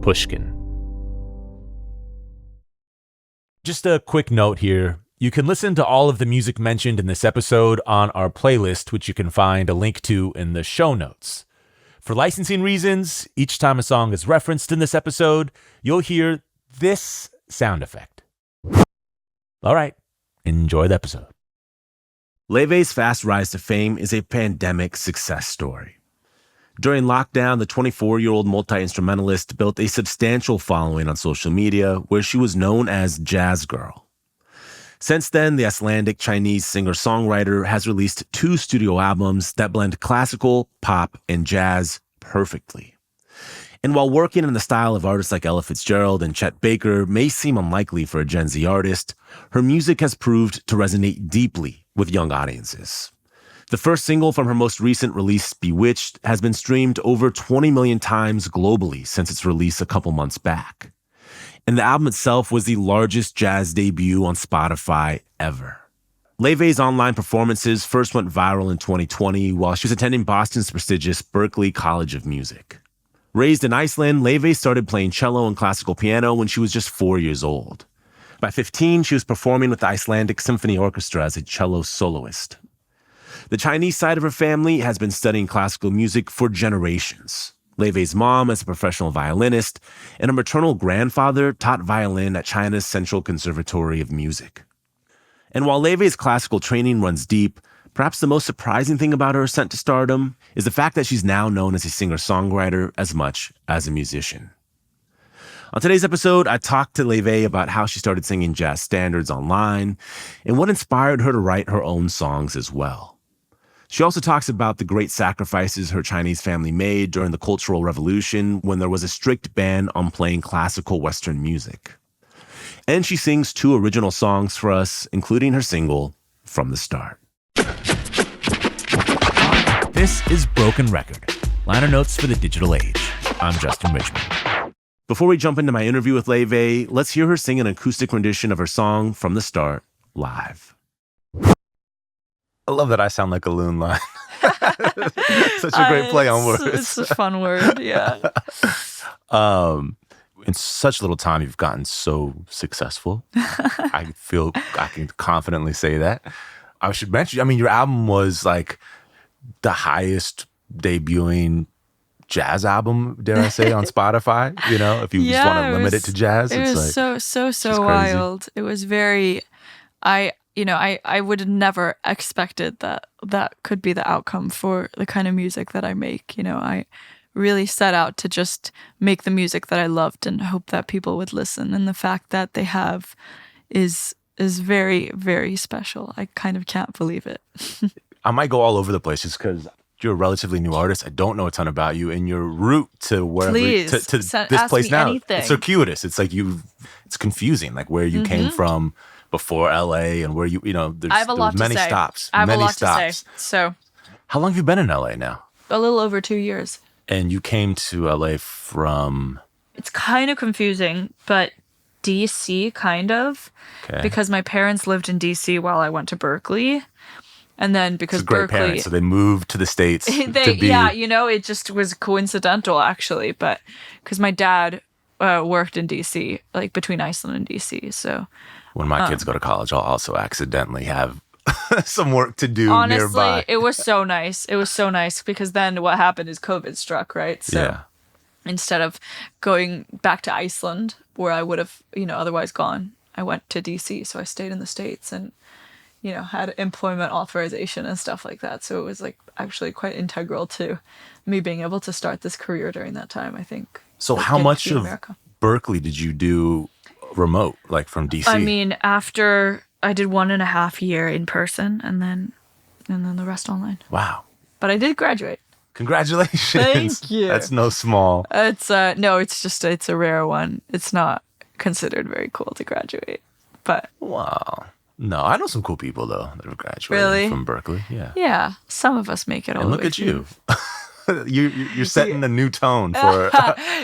Pushkin. Just a quick note here. You can listen to all of the music mentioned in this episode on our playlist, which you can find a link to in the show notes. For licensing reasons, each time a song is referenced in this episode, you'll hear this sound effect. All right, enjoy the episode. Layfey's fast rise to fame is a pandemic success story. During lockdown, the 24-year-old multi-instrumentalist built a substantial following on social media where she was known as Jazz Girl. Since then, the Icelandic Chinese singer-songwriter has released 2 studio albums that blend classical, pop, and jazz perfectly. And while working in the style of artists like Ella Fitzgerald and Chet Baker may seem unlikely for a Gen Z artist, her music has proved to resonate deeply with young audiences. The first single from her most recent release, Bewitched, has been streamed over 20 million times globally since its release a couple months back. And the album itself was the largest jazz debut on Spotify ever. Layfey's online performances first went viral in 2020 while she was attending Boston's prestigious Berklee College of Music. Raised in Iceland, Layfey started playing cello and classical piano when she was just 4 years old. By 15, she was performing with the Icelandic Symphony Orchestra as a cello soloist. The Chinese side of her family has been studying classical music for generations. Layfey's mom is a professional violinist, and her maternal grandfather taught violin at China's Central Conservatory of Music. And while Layfey's classical training runs deep, perhaps the most surprising thing about her ascent to stardom is the fact that she's now known as a singer-songwriter as much as a musician. On today's episode, I talked to Layfey about how she started singing jazz standards online and what inspired her to write her own songs as well. She also talks about the great sacrifices her Chinese family made during the Cultural Revolution when there was a strict ban on playing classical Western music. And she sings 2 original songs for us, including her single, From the Start. This is Broken Record, liner notes for the digital age. I'm Justin Richmond. Before we jump into my interview with Layfey, let's hear her sing an acoustic rendition of her song, From the Start, live. I love that I sound like a loon line. Such a great play on words. It's a fun word, yeah. In such little time, you've gotten so successful. I feel I can confidently say that. I should mention, your album was like the highest debuting jazz album, dare I say, on Spotify. If you just want to limit it to jazz. It was so wild. It was very, I would have never expected that could be the outcome for the kind of music that I make. I really set out to just make the music that I loved and hope that people would listen. And the fact that they have is very, very special. I kind of can't believe it. I might go all over the place just because you're a relatively new artist. I don't know a ton about you, and your route to wherever to this place now, anything. It's circuitous. It's like it's confusing, like where you came from before LA and where there's I have a lot to many say. stops. I have many a lot stops. to say. So, how long have you been in LA now? A little over 2 years. And you came to LA from? It's kind of confusing, but DC kind of, because my parents lived in DC while I went to Berklee. And then because great Berklee, parents, so they moved to the States. It just was coincidental actually, but because my dad worked in DC, like between Iceland and DC. So when my kids go to college, I'll also accidentally have some work to do honestly, nearby. It was so nice. It was so nice because then what happened is COVID struck, right? So instead of going back to Iceland where I would have, otherwise gone, I went to DC. So I stayed in the States and had employment authorization and stuff like that. So it was like actually quite integral to me being able to start this career during that time, I think. So how much of Berklee did you do remote, like from DC? After I did 1.5 years in person and then the rest online. Wow. But I did graduate. Congratulations. Thank you. That's no small. It's it's a rare one. It's not considered very cool to graduate. But wow. No, I know some cool people though that have graduated from Berklee. Yeah. Yeah. Some of us make it all and the look way at you. You're setting a new tone for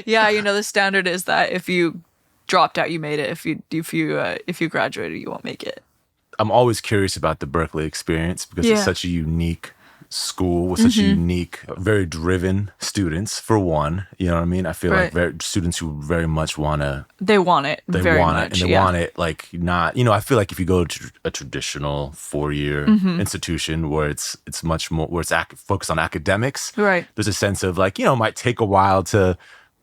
yeah, the standard is that if you dropped out, you made it. If you graduated, you won't make it. I'm always curious about the Berklee experience because it's such a unique school with such a unique, very driven students, for one. You know what I mean? I feel like students who very much want to... They want it very much. And they want it, like, not... You know, I feel like if you go to a traditional 4-year institution where it's much more... Where it's focused on academics, there's a sense of, like, you know, it might take a while to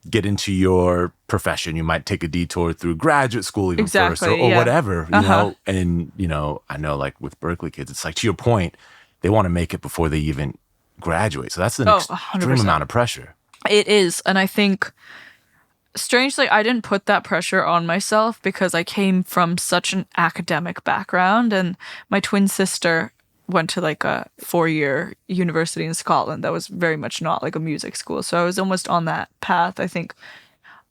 get into your profession. You might take a detour through graduate school even first or whatever, you know? And, you know, I know, like, with Berklee kids, it's like, to your point, they want to make it before they even graduate. So that's an extreme amount of pressure. It is. And I think, strangely, I didn't put that pressure on myself because I came from such an academic background. And my twin sister went to like a 4-year university in Scotland that was very much not like a music school. So I was almost on that path. I think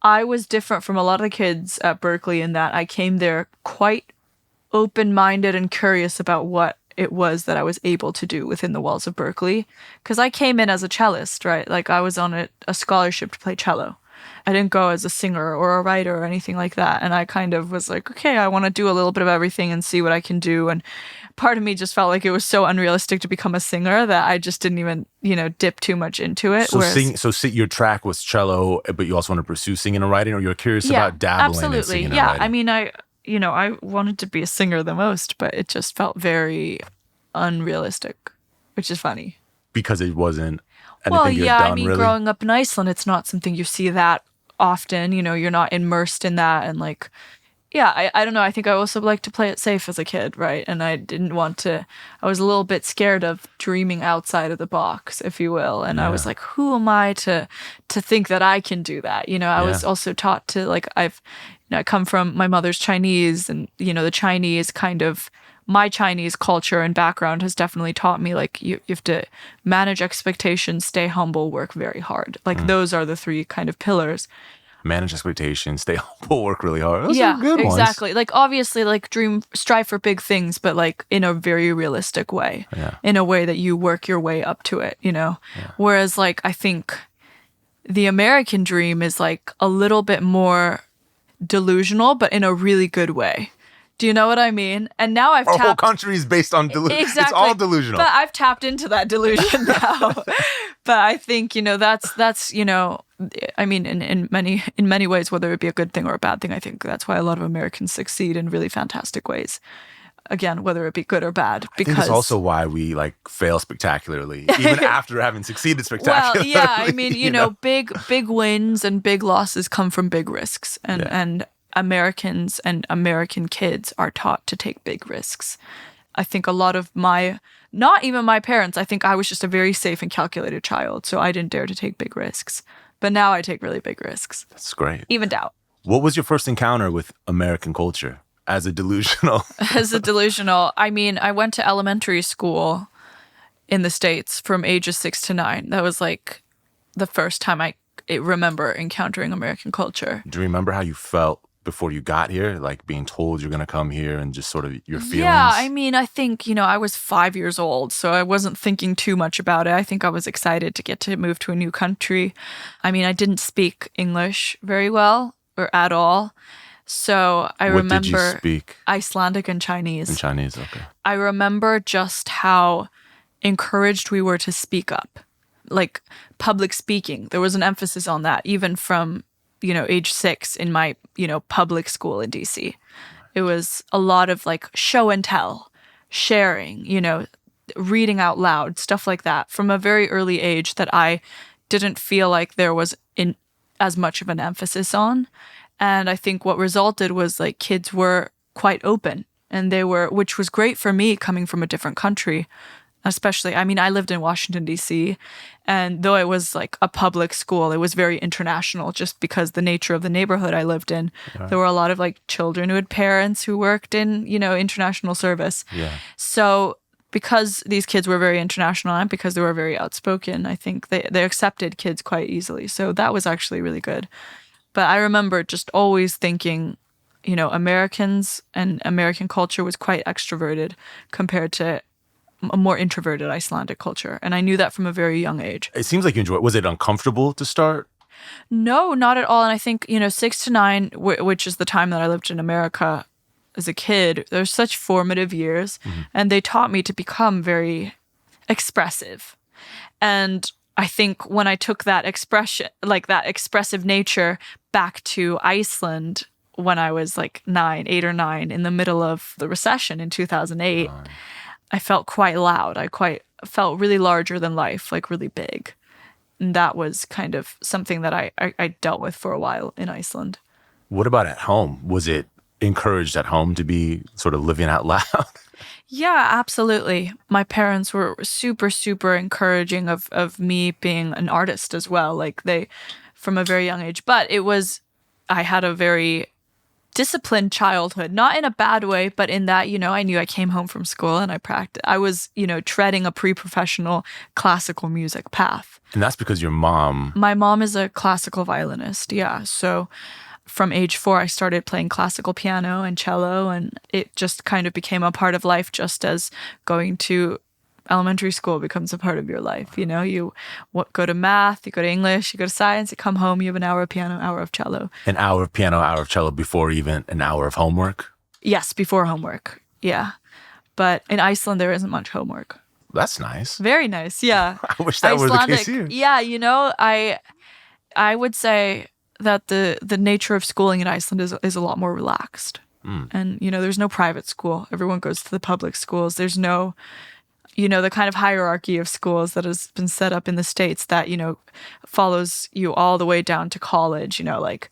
I was different from a lot of the kids at Berklee in that I came there quite open-minded and curious about what it was that I was able to do within the walls of Berklee. Because I came in as a cellist, right? Like I was on a scholarship to play cello. I didn't go as a singer or a writer or anything like that. And I kind of was like, okay, I want to do a little bit of everything and see what I can do. And part of me just felt like it was so unrealistic to become a singer that I just didn't even, you know, dip too much into it. So your track was cello, but you also want to pursue singing and writing, or you're curious about dabbling in singing and writing? I mean, I wanted to be a singer the most, but it just felt very unrealistic, which is funny. Because it wasn't anything you had done, really? Growing up in Iceland, it's not something you see that often. You know, you're not immersed in that. And like, I don't know. I think I also like to play it safe as a kid, right? And I didn't want to, I was a little bit scared of dreaming outside of the box, if you will. And I was like, who am I to think that I can do that? You know, I was also taught to like, I come from my mother's Chinese, and, you know, the Chinese kind of, my Chinese culture and background has definitely taught me, like, you have to manage expectations, stay humble, work very hard. Like, those are the 3 kind of pillars. Manage expectations, stay humble, work really hard. Those are good ones. Exactly. Like, obviously, like, strive for big things, but, like, in a very realistic way. Yeah. In a way that you work your way up to it, you know? Yeah. Whereas, like, I think the American dream is, like, a little bit more delusional, but in a really good way. Do you know what I mean? And now I've tapped... Our whole country is based on delusion. Exactly. It's all delusional. But I've tapped into that delusion now. But I think, you know, that's you know, I mean, in many ways, whether it be a good thing or a bad thing, I think that's why a lot of Americans succeed in really fantastic ways. Again, whether it be good or bad. Because I think it's also why we, like, fail spectacularly, even after having succeeded spectacularly. Well, yeah, I mean, you know, big wins and big losses come from big risks. And Americans and American kids are taught to take big risks. I think a lot of not even my parents, I think I was just a very safe and calculated child, so I didn't dare to take big risks. But now I take really big risks. That's great. Evened out. What was your first encounter with American culture as a delusional? I mean, I went to elementary school in the States from ages 6 to 9. That was like the first time I remember encountering American culture. Do you remember how you felt before you got here, like being told you're going to come here and just sort of your feelings? Yeah, I mean, I think, you know, I was 5 years old, so I wasn't thinking too much about it. I think I was excited to get to move to a new country. I mean, I didn't speak English very well or at all. So I remember... What did you speak? Icelandic and Chinese. And Chinese, okay. I remember just how encouraged we were to speak up. Like public speaking, there was an emphasis on that, even from, you know, age 6 in my, you know, public school in DC. It was a lot of like show and tell, sharing, you know, reading out loud, stuff like that from a very early age that I didn't feel like there was as much of an emphasis on. And I think what resulted was like kids were quite open, and which was great for me coming from a different country. Especially, I mean, I lived in Washington, D.C., and though it was like a public school, it was very international just because the nature of the neighborhood I lived in. Right. There were a lot of like children who had parents who worked in, you know, international service. Yeah. So because these kids were very international and because they were very outspoken, I think they accepted kids quite easily. So that was actually really good. But I remember just always thinking, you know, Americans and American culture was quite extroverted compared to a more introverted Icelandic culture. And I knew that from a very young age. It seems like you enjoyed it. Was it uncomfortable to start? No, not at all. And I think, you know, 6 to 9, which is the time that I lived in America as a kid, there's such formative years. Mm-hmm. And they taught me to become very expressive. And I think when I took that expression, like that expressive nature back to Iceland when I was like 8 or 9, in the middle of the recession in 2008, I felt quite loud. I felt really larger than life, like really big. And that was kind of something that I dealt with for a while in Iceland. What about at home? Was it encouraged at home to be sort of living out loud? Yeah, absolutely. My parents were super, super encouraging of me being an artist as well, like from a very young age. But I had a very disciplined childhood, not in a bad way, but in that, I knew I came home from school and I practiced. I was, treading a pre-professional classical music path. And that's because your mom... My mom is a classical violinist, yeah. So from age 4, I started playing classical piano and cello, and it just kind of became a part of life, just as going to elementary school becomes a part of your life. You go to math, you go to English, you go to science, you come home, you have an hour of piano, hour of cello. An hour of piano, hour of cello before even an hour of homework? Yes, before homework, yeah. But in Iceland, there isn't much homework. That's nice. Very nice, yeah. I wish that were the case here. Yeah, I would say that the nature of schooling in Iceland is a lot more relaxed. And, there's no private school. Everyone goes to the public schools. There's no, the kind of hierarchy of schools that has been set up in the States that, follows you all the way down to college, like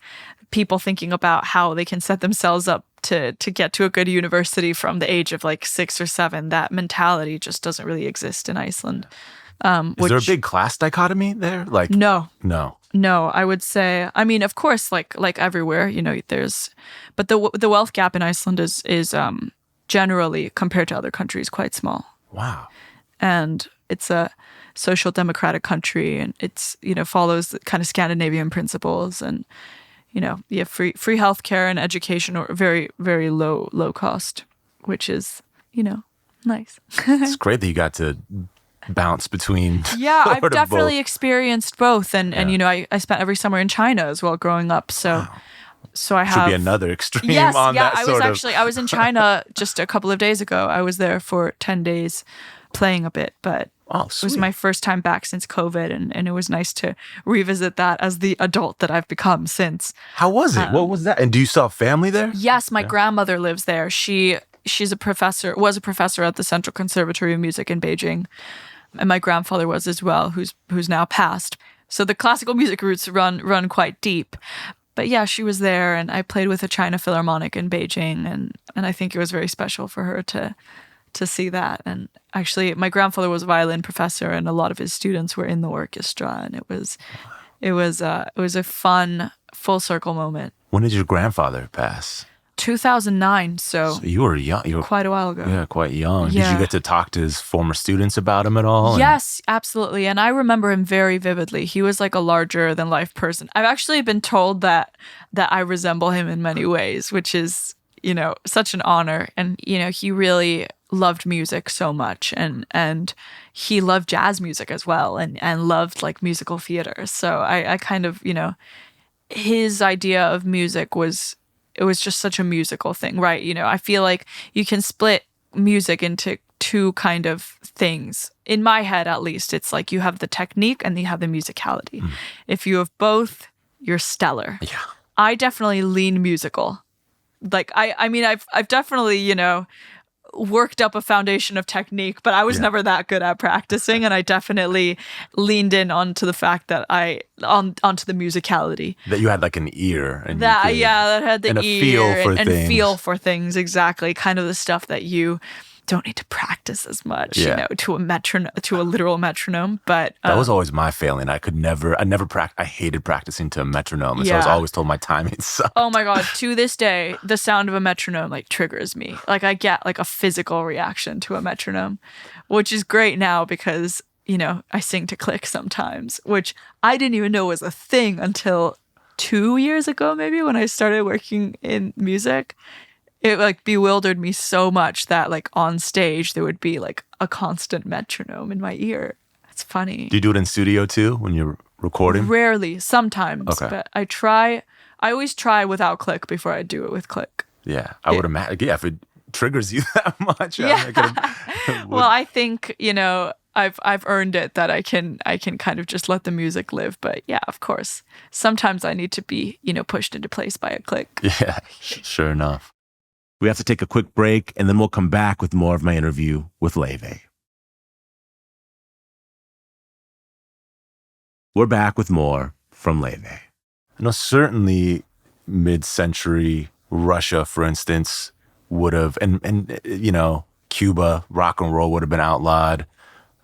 people thinking about how they can set themselves up to get to a good university from the age of like 6 or 7. That mentality just doesn't really exist in Iceland. Is there a big class dichotomy there? Like No. No, I would say. I mean, of course, like everywhere, but the wealth gap in Iceland is generally, compared to other countries, quite small. Wow. And it's a social democratic country, and it's follows the kind of Scandinavian principles, and you have free healthcare and education, or very, very low cost, which is nice. It's great that you got to bounce between. Yeah, I've definitely experienced both, and I spent every summer in China as well growing up. So wow. So I have should be another extreme yes, on yeah, that I was in China just a couple of days ago. I was there for 10 days playing a bit, but it was my first time back since COVID, and it was nice to revisit that as the adult that I've become since. How was it? What was that? And do you still have family there? Yes, my grandmother lives there. She's a professor at the Central Conservatory of Music in Beijing. And my grandfather was as well, who's now passed. So the classical music roots run quite deep. But yeah, she was there, and I played with a China Philharmonic in Beijing, and I think it was very special for her to see that. And actually, my grandfather was a violin professor, and a lot of his students were in the orchestra, and it was a fun full circle moment. When did your grandfather pass? 2009, so you were young. You were quite a while ago. Yeah, quite young. Yeah. Did you get to talk to his former students about him at all? Yes, absolutely. And I remember him very vividly. He was like a larger than life person. I've actually been told that I resemble him in many ways, which is, such an honor. And, he really loved music so much, and he loved jazz music as well, and loved like musical theater. So I kind of, his idea of music was just such a musical thing, right? I feel like you can split music into two kind of things. In my head, at least, it's like you have the technique and you have the musicality. If you have both, you're stellar. Yeah. I definitely lean musical. Like I mean, I've definitely, worked up a foundation of technique, but I was never that good at practicing, and I definitely leaned in onto the fact that onto the musicality. That you had like an ear, and that had the and ear and feel for things, exactly. Kind of the stuff that you don't need to practice as much, to a metronome, to a literal metronome. But that was always my failing. I hated practicing to a metronome, and so I was always told my timing sucked. Oh my God, to this day, the sound of a metronome like triggers me. Like I get like a physical reaction to a metronome, which is great now because, I sing to click sometimes, which I didn't even know was a thing until 2 years ago, maybe, when I started working in music. It like bewildered me so much that like on stage there would be like a constant metronome in my ear. It's funny. Do you do it in studio too when you're recording? Rarely, sometimes. Okay. But I always try without click before I do it with click. Yeah, I would imagine. Yeah, if it triggers you that much. Yeah. Well, I think, I've earned it that I can kind of just let the music live. But yeah, of course, sometimes I need to be, pushed into place by a click. Yeah, sure enough. We have to take a quick break, and then we'll come back with more of my interview with Layfey. We're back with more from Layfey. Certainly mid-century Russia, for instance, would have, and Cuba, rock and roll would have been outlawed.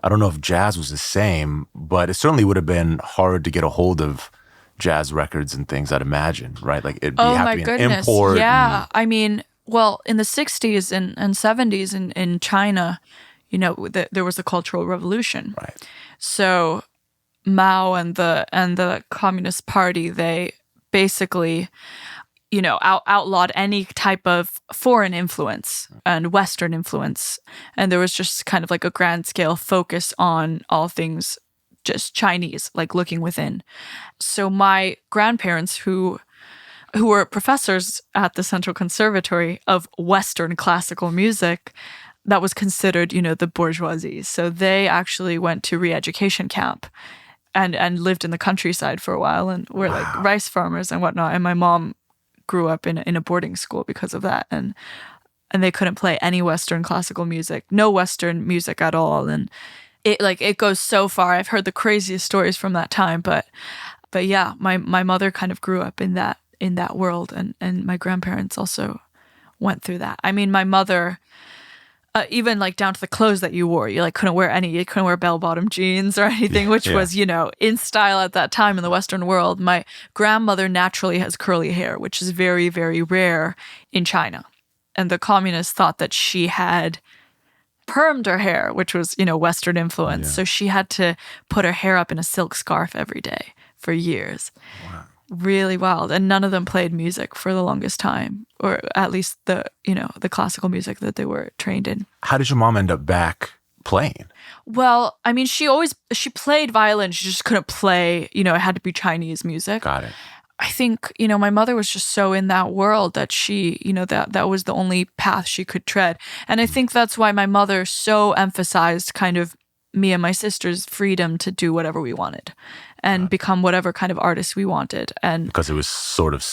I don't know if jazz was the same, but it certainly would have been hard to get a hold of jazz records and things, I'd imagine, right? Like it'd have to be an import. Yeah. I mean, well, in the 60s and 70s in China, there was the Cultural Revolution. Right. So Mao and the Communist Party, they basically, outlawed any type of foreign influence and Western influence. And there was just kind of like a grand scale focus on all things just Chinese, like looking within. So my grandparents, who were professors at the Central Conservatory of Western classical music, that was considered, the bourgeoisie. So they actually went to re-education camp and lived in the countryside for a while and were like rice farmers and whatnot. And my mom grew up in a boarding school because of that. And they couldn't play any Western classical music, no Western music at all. And it goes so far. I've heard the craziest stories from that time. But yeah, my mother kind of grew up in that world, and my grandparents also went through that. I mean, my mother, even like down to the clothes that you wore, you couldn't wear bell-bottom jeans or anything, which was, in style at that time in the Western world. My grandmother naturally has curly hair, which is very, very rare in China. And the communists thought that she had permed her hair, which was, Western influence. Yeah. So she had to put her hair up in a silk scarf every day for years. Wow. Really wild. And none of them played music for the longest time, or at least the classical music that they were trained in. How did your mom end up back playing? Well, I mean, she played violin. She just couldn't play, it had to be Chinese music. Got it. I think, my mother was just so in that world that she, that was the only path she could tread. And I think that's why my mother so emphasized kind of me and my sister's freedom to do whatever we wanted and become whatever kind of artist we wanted. And because it was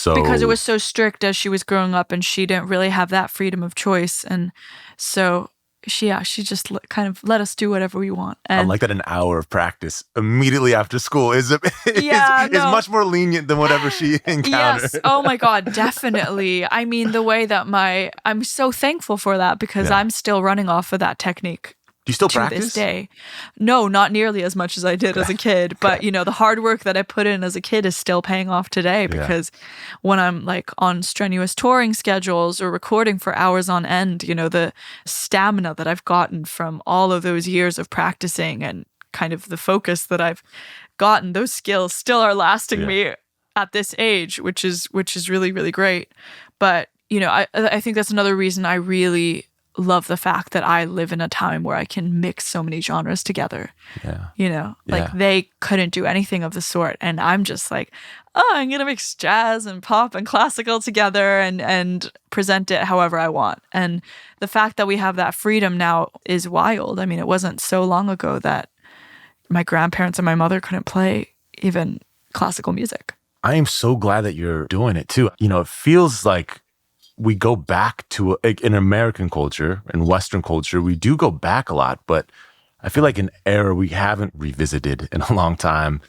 because it was so strict as she was growing up, and she didn't really have that freedom of choice. And so she just kind of let us do whatever we want. And I like that an hour of practice immediately after school is much more lenient than whatever she encountered. Yes. Oh my God, definitely. I mean, the way that I'm so thankful for that, because I'm still running off of that technique. Do you still to practice? this day. No, not nearly as much as I did as a kid. But, the hard work that I put in as a kid is still paying off today, because when I'm on strenuous touring schedules or recording for hours on end, the stamina that I've gotten from all of those years of practicing and kind of the focus that I've gotten, those skills still are lasting me at this age, which is really, really great. But, I think that's another reason I really love the fact that I live in a time where I can mix so many genres together. Yeah. They couldn't do anything of the sort. And I'm just like, I'm going to mix jazz and pop and classical together and present it however I want. And the fact that we have that freedom now is wild. I mean, it wasn't so long ago that my grandparents and my mother couldn't play even classical music. I am so glad that you're doing it too. It feels like we go back to, in American culture and Western culture, we do go back a lot, but I feel like an era we haven't revisited in a long time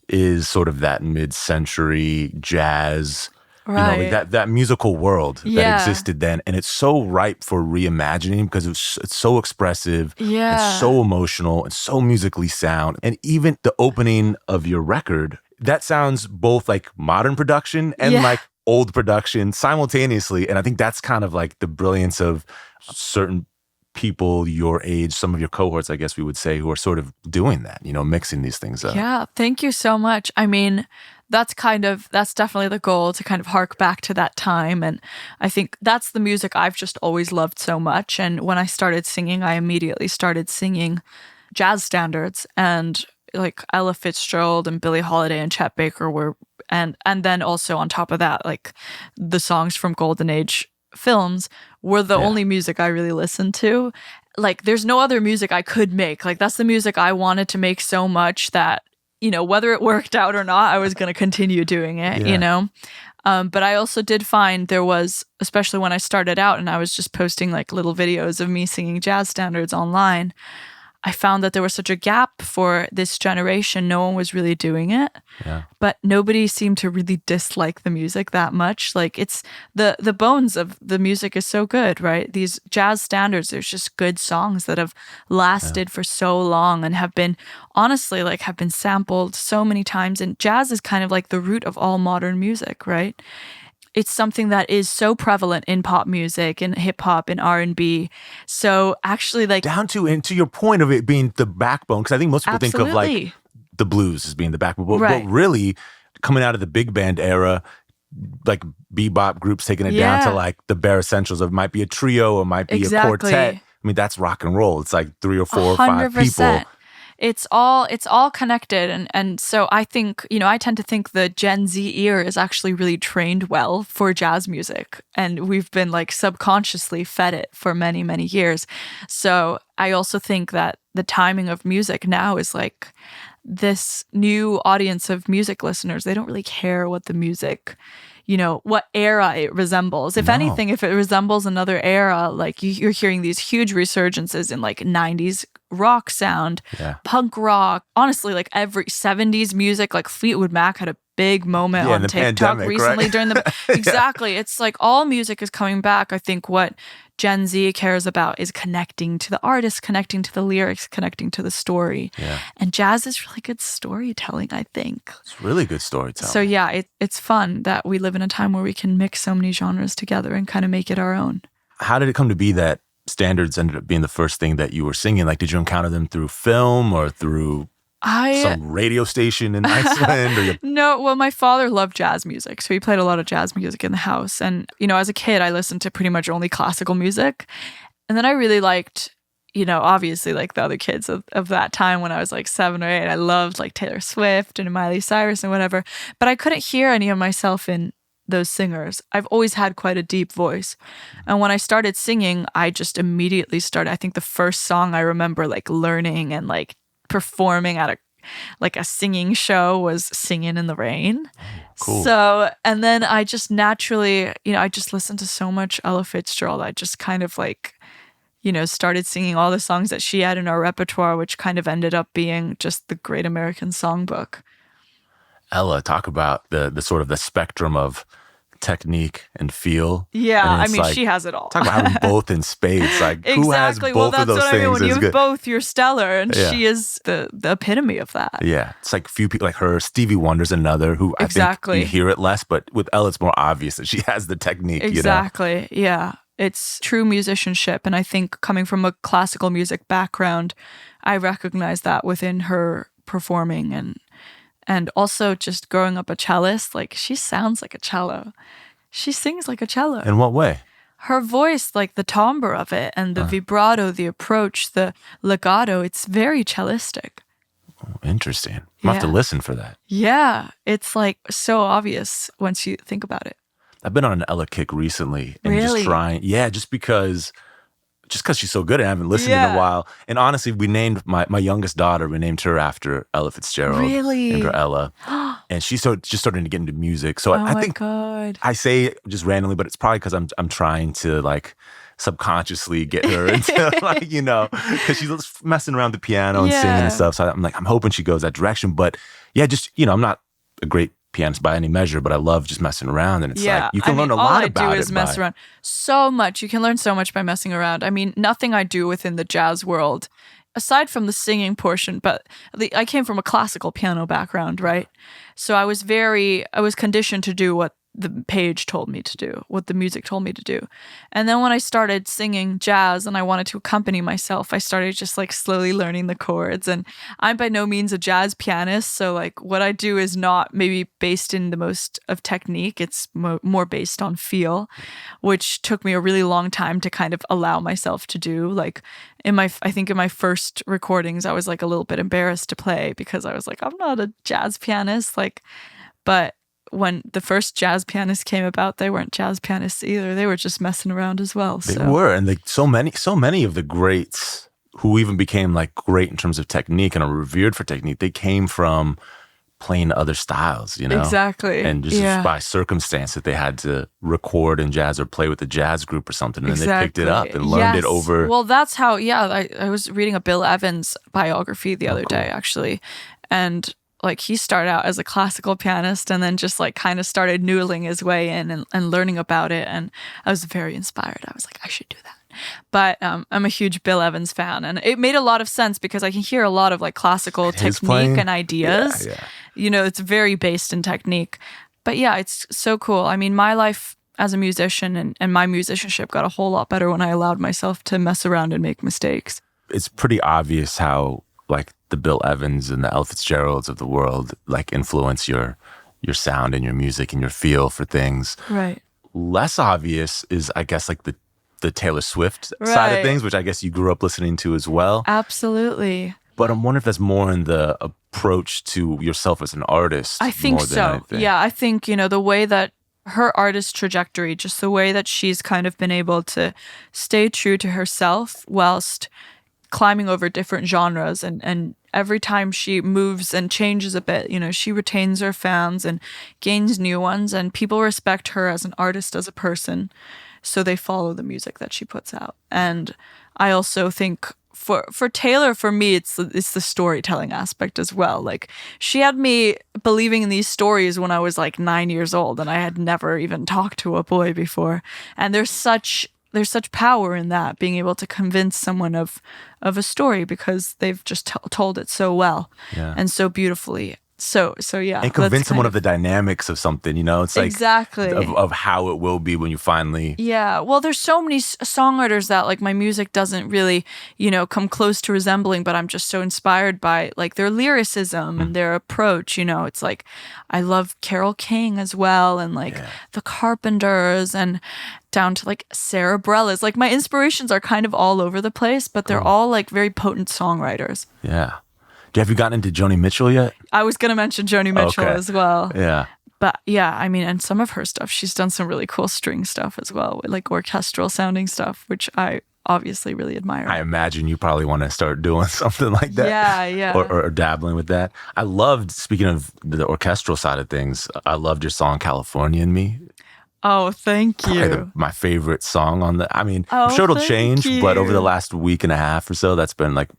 is sort of that mid-century jazz, right. that musical world that existed then. And it's so ripe for reimagining because it's so expressive and so emotional and so musically sound. And even the opening of your record, that sounds both like modern production and like old production simultaneously. And I think that's kind of like the brilliance of certain people your age, some of your cohorts, I guess we would say, who are sort of doing that, mixing these things up. Yeah, thank you so much. I mean, that's definitely the goal, to kind of hark back to that time. And I think that's the music I've just always loved so much. And when I started singing, I immediately started singing jazz standards, and like Ella Fitzgerald and Billie Holiday and Chet Baker were, and then also on top of that, like the songs from Golden Age films were the only music I really listened to. like there's no other music I could make. Like that's the music I wanted to make so much that, you know, whether it worked out or not, I was going to continue doing it, you know? But I also did find there was, especially when I started out and I was just posting like little videos of me singing jazz standards online, I found that there was such a gap for this generation. No one was really doing it, but nobody seemed to really dislike the music that much. Like it's the bones of the music is so good, right? These jazz standards, there's just good songs that have lasted for so long and have been, honestly, like have been sampled so many times. And jazz is kind of like the root of all modern music, right? It's something that is so prevalent in pop music, in hip hop, in R&B. So actually, like down to, and to your point of it being the backbone, because I think most people think of like the blues as being the backbone, but really coming out of the big band era, like bebop groups taking it down to like the bare essentials of might be a trio or might be a quartet. I mean, that's rock and roll. It's like 3 or 4 or 5 people. It's all connected. And so I think, you know, I tend to think the Gen Z ear is actually really trained well for jazz music. And we've been like subconsciously fed it for many, many years. So I also think that the timing of music now is like this new audience of music listeners. They don't really care what the music, you know, what era it resembles. If anything, if it resembles another era, like you're hearing these huge resurgences in like 90s rock sound, punk rock, honestly, like every 70s music, like Fleetwood Mac had a big moment on TikTok pandemic, recently right? during the exactly. It's like all music is coming back. I think what Gen Z cares about is connecting to the artist, connecting to the lyrics, connecting to the story. And jazz is really good storytelling, I think. It's really good storytelling. So yeah, it's fun that we live in a time where we can mix so many genres together and kind of make it our own. How did it come to be that standards ended up being the first thing that you were singing? Like, did you encounter them through film or through some radio station in Iceland? Or No, well, my father loved jazz music, so he played a lot of jazz music in the house. And, you know, as a kid, I listened to pretty much only classical music. And then I really liked, you know, obviously like the other kids of that time when I was like 7 or 8, I loved like Taylor Swift and Miley Cyrus and whatever. But I couldn't hear any of myself in those singers. I've always had quite a deep voice. And when I started singing, I just immediately started. I think the first song I remember like learning and like performing at a singing show was Singing in the Rain. Cool. So, and then I just naturally, you know, I just listened to so much Ella Fitzgerald. I just kind of like, you know, started singing all the songs that she had in our repertoire, which kind of ended up being just the Great American Songbook. Ella, talk about the sort of the spectrum of technique and feel. Yeah, I mean, like, she has it all. Talk about having both in spades. Like, who has both of those things? I mean, when you have good. both, you're stellar, and she is the epitome of that. Yeah, it's like few people like her. Stevie Wonder's another who I think you hear it less, but with Ella, it's more obvious that she has the technique. Exactly. You know? Yeah. It's true musicianship. And I think coming from a classical music background, I recognize that within her performing and also just growing up a cellist. Like, she sounds like a cello. She sings like a cello. In what way? Her voice, like the timbre of it and the vibrato, the approach, the legato, it's very cellistic. Oh, interesting. I'm have to listen for that. Yeah. It's like so obvious once you think about it. I've been on an Ella kick recently and Really? just trying. Yeah, just because she's so good and I haven't listened in a while. And honestly, we named my youngest daughter, we named her after Ella Fitzgerald. Really? Named her Ella. And she's just starting to get into music. So I think God. I say it just randomly, but it's probably because I'm trying to like subconsciously get her into like, you know, because she's messing around the piano and singing and stuff. So I'm like, I'm hoping she goes that direction. But yeah, just, you know, I'm not a great pianist by any measure, but I love just messing around. And it's like, you can learn a lot about it. All I do is mess around. So much. You can learn so much by messing around. I mean, nothing I do within the jazz world, aside from the singing portion, but I came from a classical piano background, right? So I was conditioned to do what the page told me to do, what the music told me to do. And then when I started singing jazz and I wanted to accompany myself, I started just like slowly learning the chords. And I'm by no means a jazz pianist. So like what I do is not maybe based in the most of technique. It's more based on feel, which took me a really long time to kind of allow myself to do. Like I think in my first recordings, I was like a little bit embarrassed to play because I was like, I'm not a jazz pianist. But when the first jazz pianists came about, they weren't jazz pianists either. They were just messing around as well. They were, and so many of the greats who even became like great in terms of technique and are revered for technique, they came from playing other styles, you know? Exactly. And just by circumstance that they had to record in jazz or play with a jazz group or something, and then they picked it up and learned it over. Well, that's how, I was reading a Bill Evans biography the other day, actually. And like he started out as a classical pianist and then just like kind of started noodling his way in and learning about it. And I was very inspired. I was like, I should do that. But I'm a huge Bill Evans fan, and it made a lot of sense because I can hear a lot of like classical technique and ideas. Yeah. You know, it's very based in technique. But yeah, it's so cool. I mean, my life as a musician and my musicianship got a whole lot better when I allowed myself to mess around and make mistakes. It's pretty obvious how like the Bill Evans and the Ella Fitzgeralds of the world like influence your sound and your music and your feel for things. Right. Less obvious is, I guess, like the Taylor Swift side of things, which I guess you grew up listening to as well. Absolutely. But I'm wondering if that's more in the approach to yourself as an artist. I think more than so. anything. Yeah, I think, you know, the way that her artist trajectory, just the way that she's kind of been able to stay true to herself whilst climbing over different genres, and every time she moves and changes a bit, you know, she retains her fans and gains new ones, and people respect her as an artist, as a person, so they follow the music that she puts out. And I also think for Taylor, for me, it's the storytelling aspect as well. Like, she had me believing in these stories when I was like 9 years old, and I had never even talked to a boy before. And there's such power in that, being able to convince someone of a story because they've just told it so well and so beautifully. So yeah. And convince someone of the dynamics of something, you know? It's like exactly of how it will be when you finally... Yeah. Well, there's so many songwriters that like my music doesn't really, you know, come close to resembling, but I'm just so inspired by like their lyricism and their approach, you know? It's like, I love Carole King as well, and like the Carpenters, and down to like Sarah Bareilles. Like, my inspirations are kind of all over the place, but they're all like very potent songwriters. Yeah. Have you gotten into Joni Mitchell yet? I was going to mention Joni Mitchell as well. Yeah. But yeah, I mean, and some of her stuff, she's done some really cool string stuff as well, like orchestral sounding stuff, which I obviously really admire. I imagine you probably want to start doing something like that. Yeah. Or dabbling with that. I loved, speaking of the orchestral side of things, I loved your song California and Me. Oh, thank you. Probably my favorite song on the, I mean, I'm sure it'll change, but over the last week and a half or so, that's been like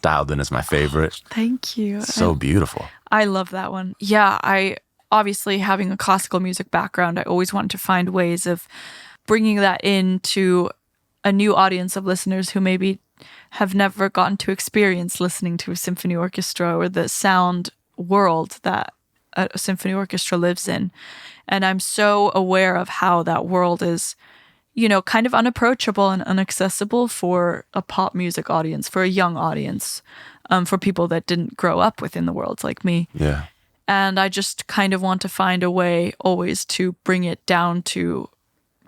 dialed in as my favorite. Thank you. So beautiful. I love that one. Yeah, I obviously, having a classical music background, I always wanted to find ways of bringing that into a new audience of listeners who maybe have never gotten to experience listening to a symphony orchestra or the sound world that a symphony orchestra lives in. And I'm so aware of how that world is, you know, kind of unapproachable and inaccessible for a pop music audience, for a young audience, for people that didn't grow up within the world like me. Yeah. And I just kind of want to find a way always to bring it down to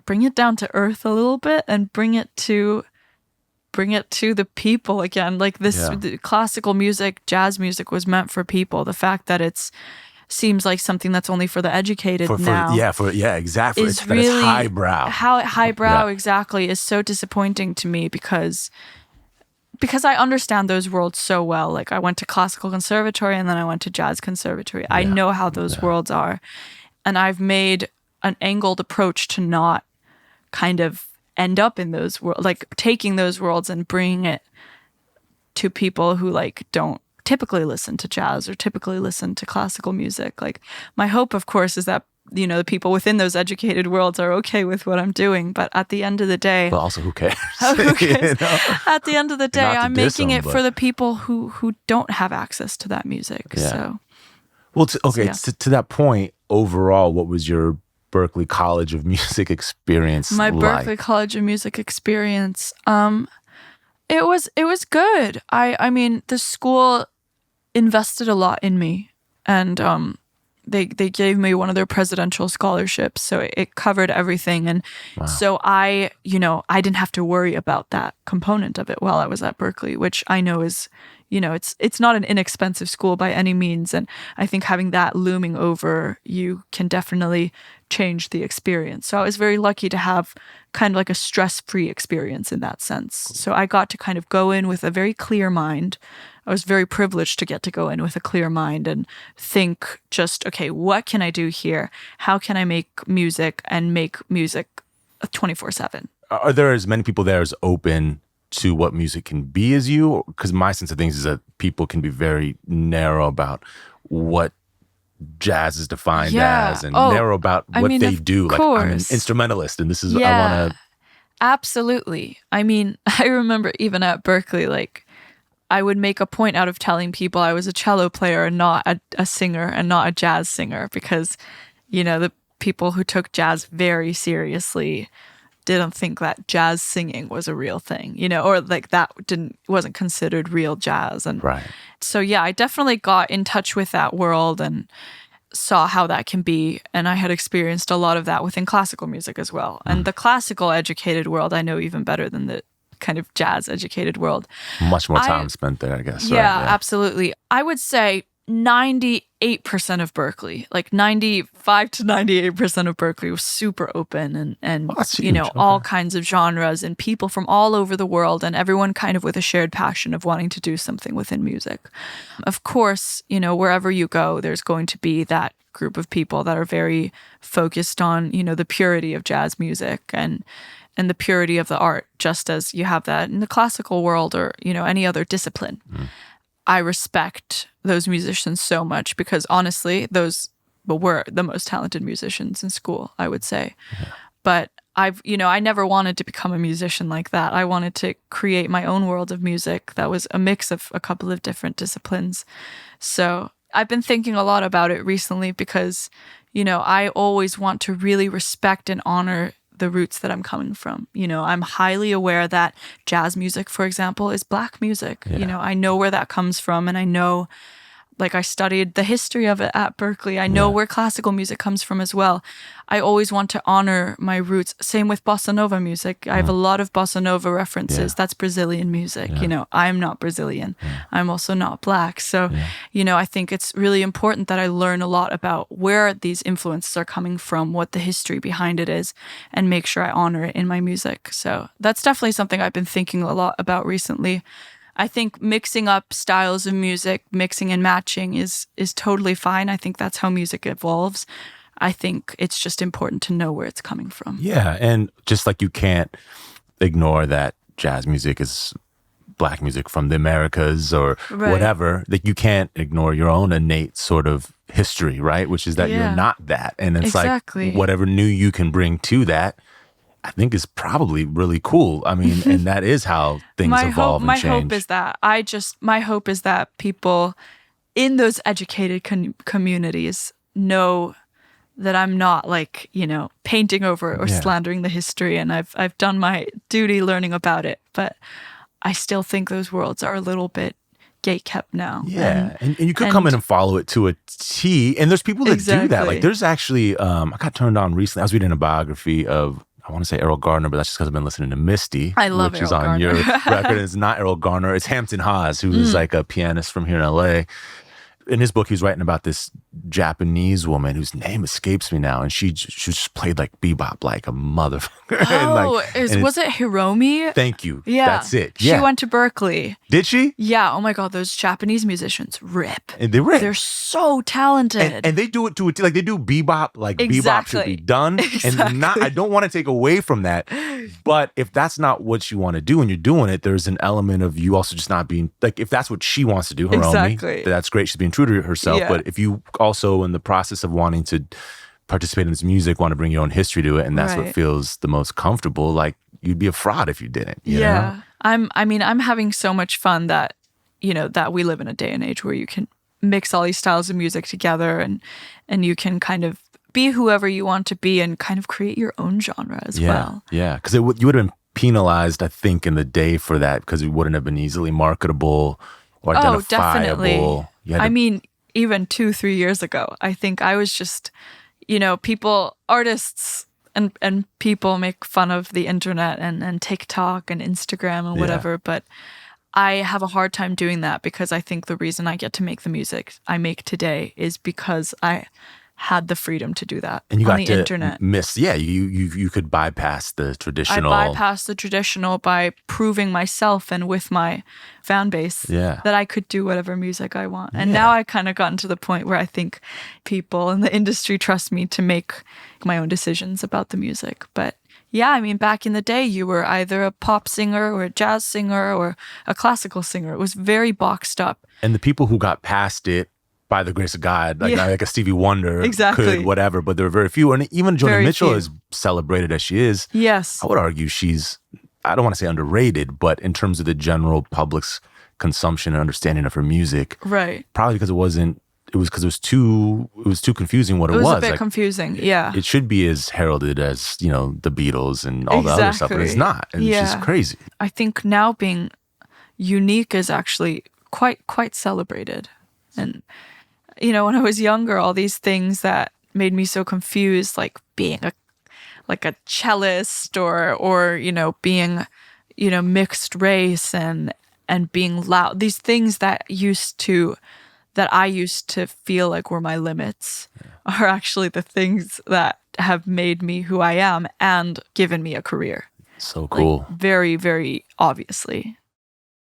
earth a little bit, and bring it to the people again. Like this the classical music, jazz music was meant for people. The fact that it's seems like something that's only for the educated now. Exactly. It's really highbrow. Highbrow, exactly, is so disappointing to me because I understand those worlds so well. Like, I went to classical conservatory and then I went to jazz conservatory. I know how those worlds are. And I've made an angled approach to not kind of end up in those worlds, like taking those worlds and bringing it to people who like don't typically listen to jazz or typically listen to classical music. Like, my hope, of course, is that, you know, the people within those educated worlds are okay with what I'm doing. But at the end of the day, but also, who cares? Who cares? You know? At the end of the day, I'm making it for the people who don't have access to that music. Yeah. So, well, to that point, overall, what was your Berklee College of Music experience My like? Berklee College of Music experience, it was good. I mean, the school invested a lot in me, and they gave me one of their presidential scholarships, so it covered everything. And so I didn't have to worry about that component of it while I was at Berklee, which I know is, it's not an inexpensive school by any means. And I think having that looming over you can definitely change the experience. So I was very lucky to have kind of like a stress-free experience in that sense. So I got to kind of go in with a very clear mind. I was very privileged to get to go in with a clear mind and think just, okay, what can I do here? How can I make music and make music 24/7? Are there as many people there as open to what music can be as you? Because my sense of things is that people can be very narrow about what jazz is defined as, and narrow about what they do. Like, I'm an instrumentalist and this is what I want to. Absolutely. I mean, I remember even at Berklee, like, I would make a point out of telling people I was a cello player and not a singer and not a jazz singer, because, the people who took jazz very seriously didn't think that jazz singing was a real thing, or like that wasn't considered real jazz. And right. So yeah, I definitely got in touch with that world and saw how that can be. And I had experienced a lot of that within classical music as well. And the classical educated world I know even better than the kind of jazz educated world. Much more time spent there, I guess. Yeah, right? Yeah, absolutely. I would say 98% of Berklee, like 95 to 98% of Berklee was super open and all kinds of genres and people from all over the world, and everyone kind of with a shared passion of wanting to do something within music. Of course, wherever you go, there's going to be that group of people that are very focused on, the purity of jazz music and the purity of the art, just as you have that in the classical world or, any other discipline. I respect those musicians so much because honestly, those were the most talented musicians in school, I would say. Yeah. But I never wanted to become a musician like that. I wanted to create my own world of music that was a mix of a couple of different disciplines. So I've been thinking a lot about it recently because, I always want to really respect and honor the roots that I'm coming from. I'm highly aware that jazz music, for example, is Black music. Yeah. I know where that comes from, and I know, like, I studied the history of it at Berklee. I know where classical music comes from as well. I always want to honor my roots. Same with bossa nova music. I have a lot of bossa nova references. That's Brazilian music. I'm not Brazilian. I'm also not Black. So, I think it's really important that I learn a lot about where these influences are coming from, what the history behind it is, and make sure I honor it in my music. So that's definitely something I've been thinking a lot about recently. I think mixing up styles of music, mixing and matching is totally fine. I think that's how music evolves. I think it's just important to know where it's coming from. Yeah, and just like you can't ignore that jazz music is Black music from the Americas or whatever, that you can't ignore your own innate sort of history, right? Which is that you're not that. And it's like whatever new you can bring to that, I think is probably really cool. I mean, and that is how things evolve and change. My hope is that people in those educated communities know that I'm not like, painting over or slandering the history. And I've done my duty learning about it, but I still think those worlds are a little bit gatekept now. Yeah, and you could come in and follow it to a T. And there's people that do that. Like there's actually, I got turned on recently. I was reading a biography of, I want to say Errol Gardner, but that's just because I've been listening to Misty. I love which Errol is on Garner. your record. And it's not Errol Garner. It's Hampton Haas, who is like a pianist from here in LA. In his book, he was writing about this Japanese woman whose name escapes me now, and she just played like bebop like a motherfucker. Was it Hiromi? Thank you. Yeah, that's it. Yeah. She went to Berklee. Did she? Yeah. Oh my God, those Japanese musicians rip. And they rip. They're so talented. And they do it to it like they do bebop like bebop should be done. And I don't want to take away from that, but if that's not what you want to do and you're doing it, there's an element of you also just not being like, if that's what she wants to do, Hiromi, that's great. She's being true to herself. Yeah. But if you also in the process of wanting to participate in this music want to bring your own history to it, and that's what feels the most comfortable, like you'd be a fraud if you didn't. You know? I'm having so much fun that that we live in a day and age where you can mix all these styles of music together and you can kind of be whoever you want to be and kind of create your own genre as well. Yeah, because you would have been penalized, I think, in the day for that because it wouldn't have been easily marketable or identifiable. Definitely. Even 2-3 years ago, I think I was just, artists and people make fun of the internet and TikTok and Instagram and whatever, but I have a hard time doing that because I think the reason I get to make the music I make today is because I had the freedom to do that and you on got the to internet. You could bypass the traditional. I bypassed the traditional by proving myself and with my fan base that I could do whatever music I want. And now I kind of gotten to the point where I think people in the industry trust me to make my own decisions about the music. But yeah, I mean, back in the day, you were either a pop singer or a jazz singer or a classical singer. It was very boxed up. And the people who got past it, by the grace of God, like a Stevie Wonder could, whatever, but there are very few. And even Joni Mitchell is celebrated as she is. Yes. I would argue she's, I don't want to say underrated, but in terms of the general public's consumption and understanding of her music. Right. Probably because it was too confusing what it was. It was a bit confusing, yeah. It should be as heralded as, the Beatles and all the other stuff, but it's not. It's just crazy. I think now being unique is actually quite celebrated. And when I was younger, all these things that made me so confused, like being a cellist or being mixed race and being loud, these things that I used to feel like were my limits are actually the things that have made me who I am and given me a career. So cool. Like, very, very obviously.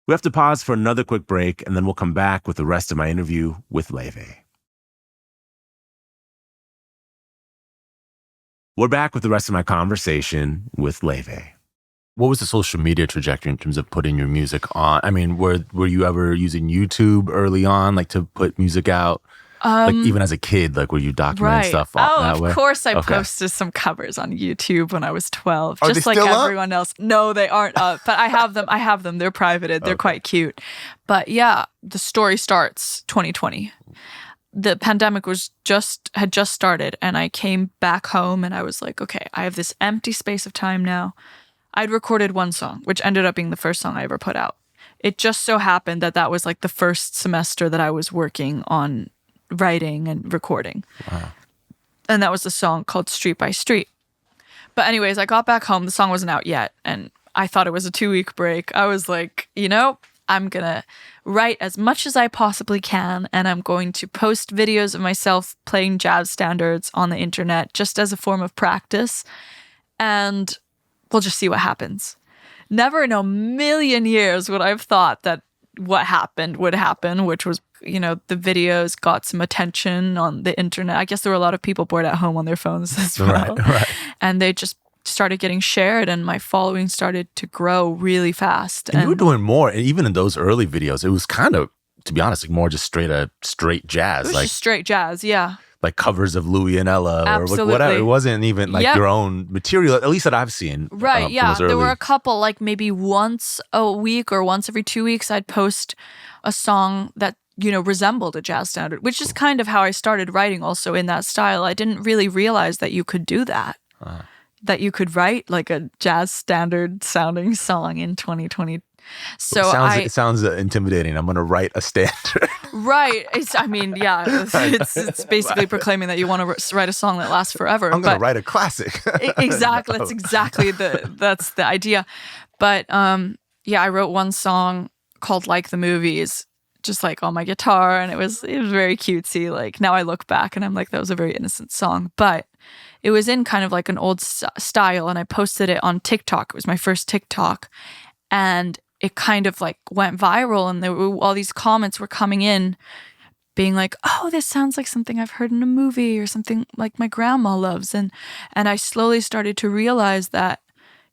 We have to pause for another quick break, and then we'll come back with the rest of my interview with Layfey. We're back with the rest of my conversation with Layfey. What was the social media trajectory in terms of putting your music on? I mean, were you ever using YouTube early on, like to put music out? Like even as a kid, like were you documenting stuff that way? Of course I posted some covers on YouTube when I was 12. Are just they like still up? Everyone else. No, they aren't up. But I have them. They're privated. They're quite cute. But yeah, the story starts 2020. The pandemic had just started, and I came back home and I was like, okay, I have this empty space of time now. I'd recorded one song, which ended up being the first song I ever put out. It just so happened that was like the first semester that I was working on writing and recording. Wow. And that was the song called Street by Street. But anyways, I got back home. The song wasn't out yet. And I thought it was a 2-week break. I was like, I'm going to write as much as I possibly can. And I'm going to post videos of myself playing jazz standards on the internet just as a form of practice. And we'll just see what happens. Never in a million years would I have thought that what happened would happen, which was, the videos got some attention on the internet. I guess there were a lot of people bored at home on their phones as well. Right. And they just started getting shared, and my following started to grow really fast. And you were doing more, and even in those early videos, it was kind of, to be honest, like more just straight jazz. It was just straight jazz, yeah. Like covers of Louis and Ella or whatever. It wasn't even like your own material, at least that I've seen. Right, yeah. There were a couple, like maybe once a week or once every 2 weeks, I'd post a song that, resembled a jazz standard, which is kind of how I started writing also in that style. I didn't really realize that you could do that. That you could write like a jazz standard sounding song in 2020. So it sounds intimidating. I'm going to write a standard. Right. It's basically proclaiming that you want to write a song that lasts forever. I'm going to write a classic. Exactly. That's exactly that's the idea. But I wrote one song called Like the Movies, just like on my guitar, and it was very cutesy. Like now I look back and I'm like, that was a very innocent song, but it was in kind of like an old style, and I posted it on TikTok. It was my first TikTok, and it kind of like went viral, and there were all these comments were coming in being like, oh, this sounds like something I've heard in a movie or something like my grandma loves. And I slowly started to realize that,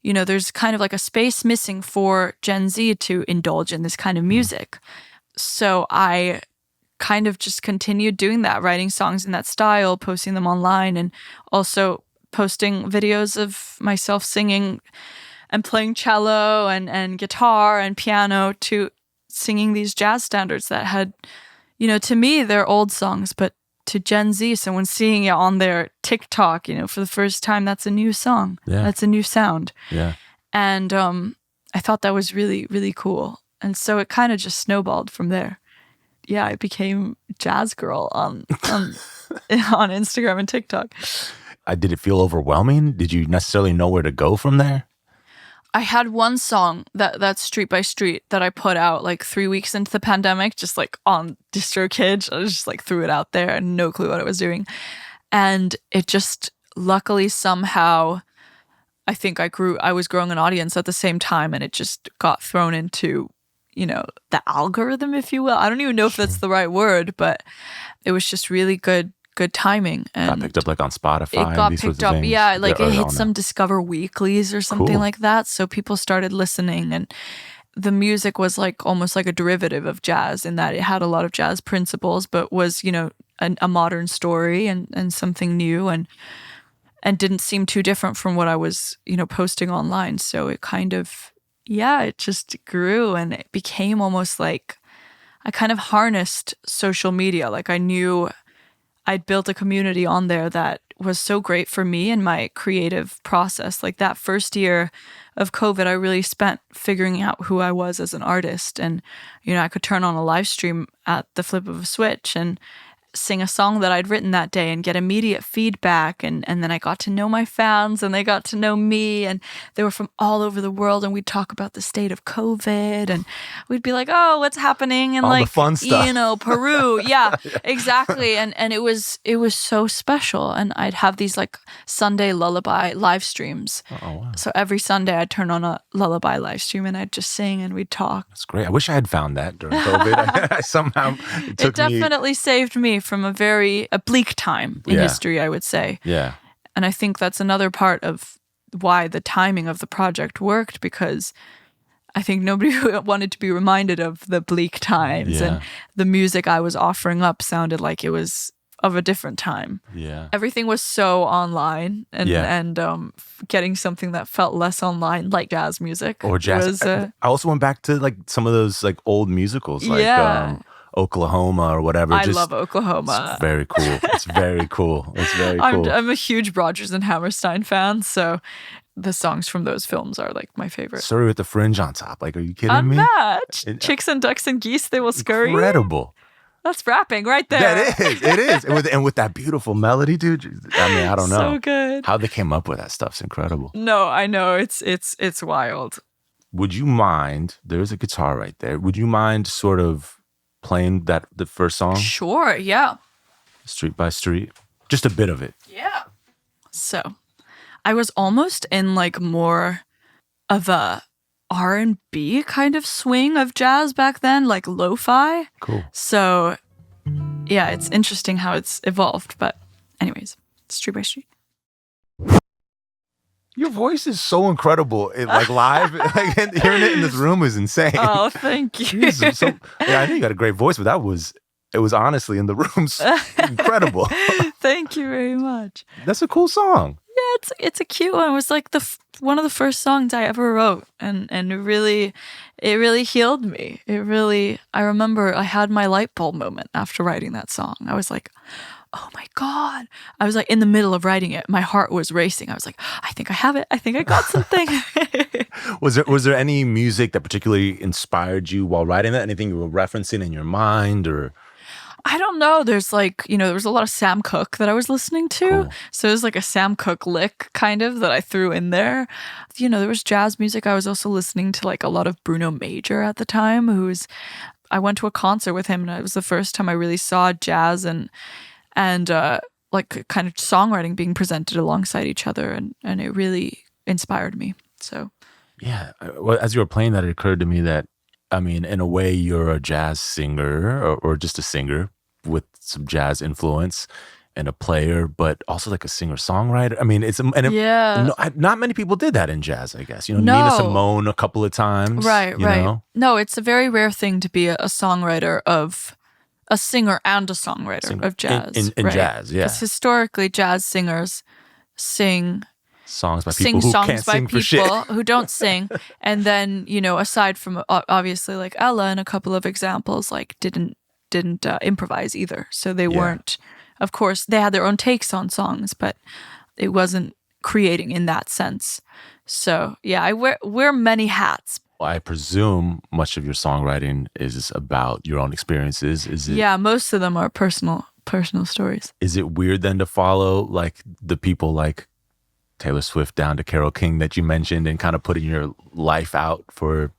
there's kind of like a space missing for Gen Z to indulge in this kind of music. So I kind of just continued doing that, writing songs in that style, posting them online, and also posting videos of myself singing and playing cello and guitar and piano to singing these jazz standards that had, to me, they're old songs, but to Gen Z, someone seeing it on their TikTok, for the first time, that's a new song. Yeah. That's a new sound. Yeah. And I thought that was really, really cool. And so it kind of just snowballed from there. Yeah, I became jazz girl on Instagram and TikTok. Did it feel overwhelming? Did you necessarily know where to go from there? I had one song that's Street by Street that I put out like 3 weeks into the pandemic, just like on DistroKid. I just like threw it out there and no clue what I was doing. And it just luckily somehow, I think I was growing an audience at the same time, and it just got thrown into, the algorithm, if you will. I don't even know if that's the right word, but it was just really good timing. And got picked up like on Spotify. It got picked up, yeah. Like it hit some Discover Weeklies or something like that. So people started listening, and the music was like almost like a derivative of jazz in that it had a lot of jazz principles, but was, a modern story and something new, and didn't seem too different from what I was, posting online. So it kind of, it just grew, and it became almost like I kind of harnessed social media. Like I knew I'd built a community on there that was so great for me and my creative process. Like that first year of COVID, I really spent figuring out who I was as an artist. And, I could turn on a live stream at the flip of a switch and sing a song that I'd written that day and get immediate feedback. And then I got to know my fans, and they got to know me, and they were from all over the world, and we'd talk about the state of COVID, and we'd be like, oh, what's happening in all like, the fun stuff. Peru. Yeah, exactly. And it was so special. And I'd have these like Sunday lullaby live streams. Oh, wow. So every Sunday I'd turn on a lullaby live stream, and I'd just sing and we'd talk. That's great. I wish I had found that during COVID. I somehow it definitely saved me from a bleak time in history, I would say. Yeah. And I think that's another part of why the timing of the project worked, because I think nobody wanted to be reminded of the bleak times, and the music I was offering up sounded like it was of a different time. Yeah. Everything was so online, and getting something that felt less online, like jazz music. Or jazz. I also went back to like some of those like old musicals, like Oklahoma or whatever. I love Oklahoma. It's very cool. It's very cool. It's very cool. I'm a huge Rodgers and Hammerstein fan, so the songs from those films are like my favorite. Surrey with the fringe on top. Like, are you kidding me? Unmatched. Chicks and ducks and geese, they will scurry. Incredible. That's rapping right there. That is. It is. And with that beautiful melody, dude. I mean, I don't know. So good. How they came up with that stuff's incredible. No, I know. It's wild. Would you mind, there's a guitar right there. Would you mind sort of playing the first song? Sure, yeah. Street by Street. Just a bit of it. Yeah. So, I was almost in like more of a R&B kind of swing of jazz back then, like lo-fi. Cool. So, yeah, it's interesting how it's evolved. But anyways, Street by Street. Your voice is so incredible. Like live, like hearing it in this room is insane. Oh, thank you. I know you got a great voice, but it was honestly in the room's incredible. Thank you very much. That's a cool song. Yeah, it's a cute one. It was like one of the first songs I ever wrote, and it really healed me. I remember I had my light bulb moment after writing that song. I was like, oh my God. I was like in the middle of writing it. My heart was racing. I was like, I think I have it. I think I got something. Was there any music that particularly inspired you while writing that? Anything you were referencing in your mind or? I don't know. There's like, there was a lot of Sam Cooke that I was listening to. Cool. So it was like a Sam Cooke lick kind of that I threw in there. There was jazz music. I was also listening to like a lot of Bruno Major at the time, I went to a concert with him, and it was the first time I really saw jazz and like kind of songwriting being presented alongside each other, and it really inspired me. So yeah, well, as you were playing that, it occurred to me that, I mean, in a way, you're a jazz singer or just a singer with some jazz influence and a player, but also like a singer-songwriter. I mean, not many people did that in jazz, I guess. Nina Simone a couple of times. Right. No, it's a very rare thing to be a songwriter of a singer and a songwriter of jazz. In jazz, yeah. Because historically, jazz singers sing songs by people who can't sing for shit. Who don't sing. And then, aside from obviously like Ella and a couple of examples, like didn't improvise either. So they weren't, of course, they had their own takes on songs, but it wasn't creating in that sense. So yeah, I wear many hats. Well, I presume much of your songwriting is about your own experiences. Is it? Yeah, most of them are personal stories. Is it weird then to follow like the people like Taylor Swift down to Carole King that you mentioned, and kind of putting your life out for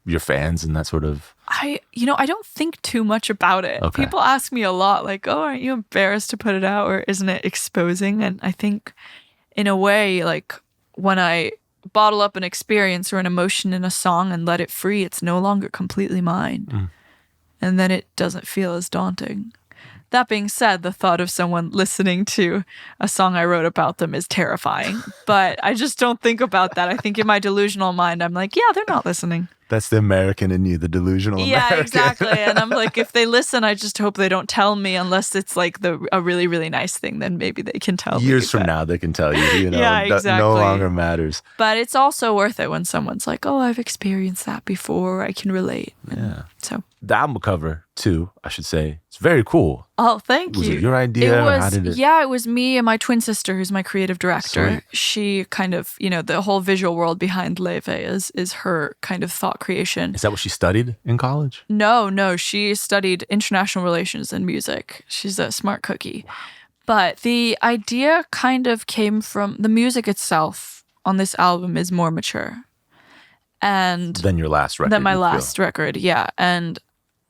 your fans and that sort of... I don't think too much about it. Okay. People ask me a lot, like, oh, aren't you embarrassed to put it out, or isn't it exposing? And I think in a way, like, when I bottle up an experience or an emotion in a song and let it free, it's no longer completely mine. And then it doesn't feel as daunting. That being said, the thought of someone listening to a song I wrote about them is terrifying. But I just don't think about that. I think in my delusional mind, I'm like, yeah, they're not listening. That's the American in you, the delusional American. Yeah, exactly. And I'm like, if they listen, I just hope they don't tell me, unless it's like a really, really nice thing, then maybe they can tell me. Years from now, they can tell you, yeah, exactly. No longer matters. But it's also worth it when someone's like, oh, I've experienced that before, I can relate. And so the album cover, too, I should say, it's very cool. Oh, thank you. Was it your idea? It was, how did it... Yeah, it was me and my twin sister, who's my creative director. Sweet. She kind of, the whole visual world behind Layfey is her kind of thought creation. Is that what she studied in college? No. She studied international relations and music. She's a smart cookie. But the idea kind of came from the music itself on this album is more mature. And than your last record. Than my last record, yeah. And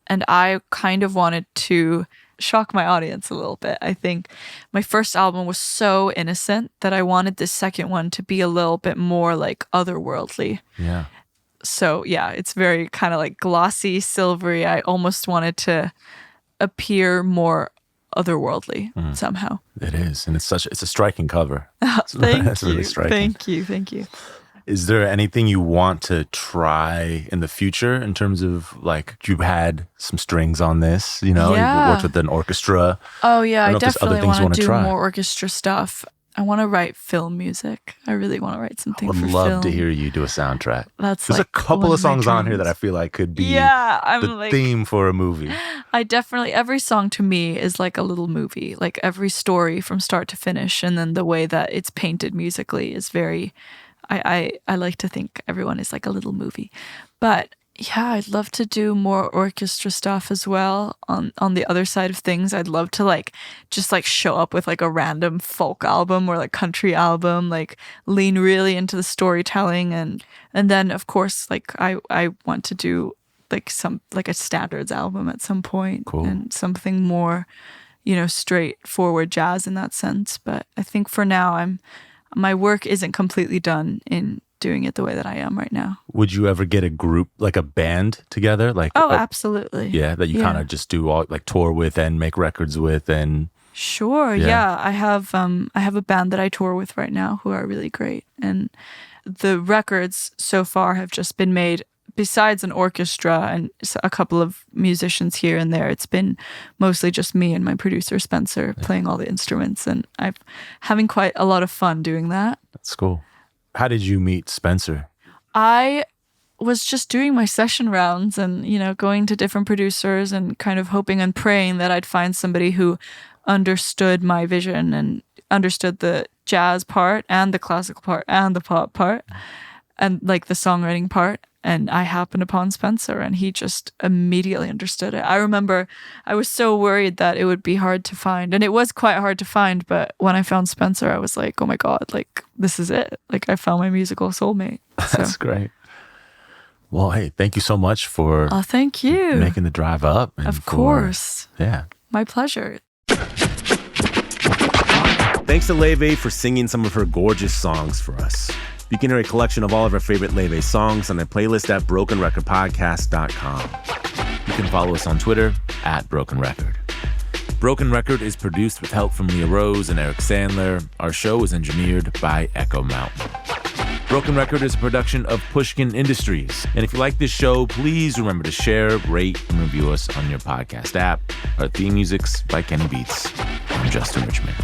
I kind of wanted to shock my audience a little bit. I think my first album was so innocent that I wanted this second one to be a little bit more like otherworldly. Yeah. So yeah, it's very kind of like glossy, silvery. I almost wanted to appear more otherworldly somehow. It is, and it's a striking cover. Thank That's you. really striking. Thank you. Is there anything you want to try in the future in terms of, like, you had some strings on this, you worked with an orchestra? Oh yeah, I if there's other definitely things you want to do try. more orchestra stuff. I want to write film music. I really want to write something for film. I would love to hear you do a soundtrack. There's a couple of songs on here that I feel like could be the theme for a movie. Every song to me is like a little movie. Like every story from start to finish, and then the way that it's painted musically is very... I like to think everyone is like a little movie. But yeah, I'd love to do more orchestra stuff as well. On the other side of things, I'd love to just show up with like a random folk album or like country album, like lean really into the storytelling, and then of course I want to do like a standards album at some point. Cool. And something more, straightforward jazz in that sense. But I think for now my work isn't completely done in doing it the way that I am right now. Would you ever get a group, like a band together? Absolutely. Yeah, that you kind of just do all tour with and make records with and... Sure, yeah. I have a band that I tour with right now who are really great. And the records so far have just been made, besides an orchestra and a couple of musicians here and there, it's been mostly just me and my producer Spencer playing all the instruments, and I'm having quite a lot of fun doing that. That's cool. How did you meet Spencer? I was just doing my session rounds and, going to different producers and kind of hoping and praying that I'd find somebody who understood my vision and understood the jazz part and the classical part and the pop part and like the songwriting part. And I happened upon Spencer, and he just immediately understood it. I remember I was so worried that it would be hard to find, and it was quite hard to find. But when I found Spencer, I was like, oh my God, this is it. I found my musical soulmate. So. That's great. Well, hey, thank you so much for thank you. Making the drive up. And of course. Yeah. My pleasure. Thanks to Layfey for singing some of her gorgeous songs for us. You can hear a collection of all of our favorite Layfey songs on a playlist at brokenrecordpodcast.com. You can follow us on Twitter at Broken Record. Broken Record is produced with help from Leah Rose and Eric Sandler. Our show is engineered by Echo Mountain. Broken Record is a production of Pushkin Industries. And if you like this show, please remember to share, rate, and review us on your podcast app. Our theme music's by Kenny Beats. I'm Justin Richmond.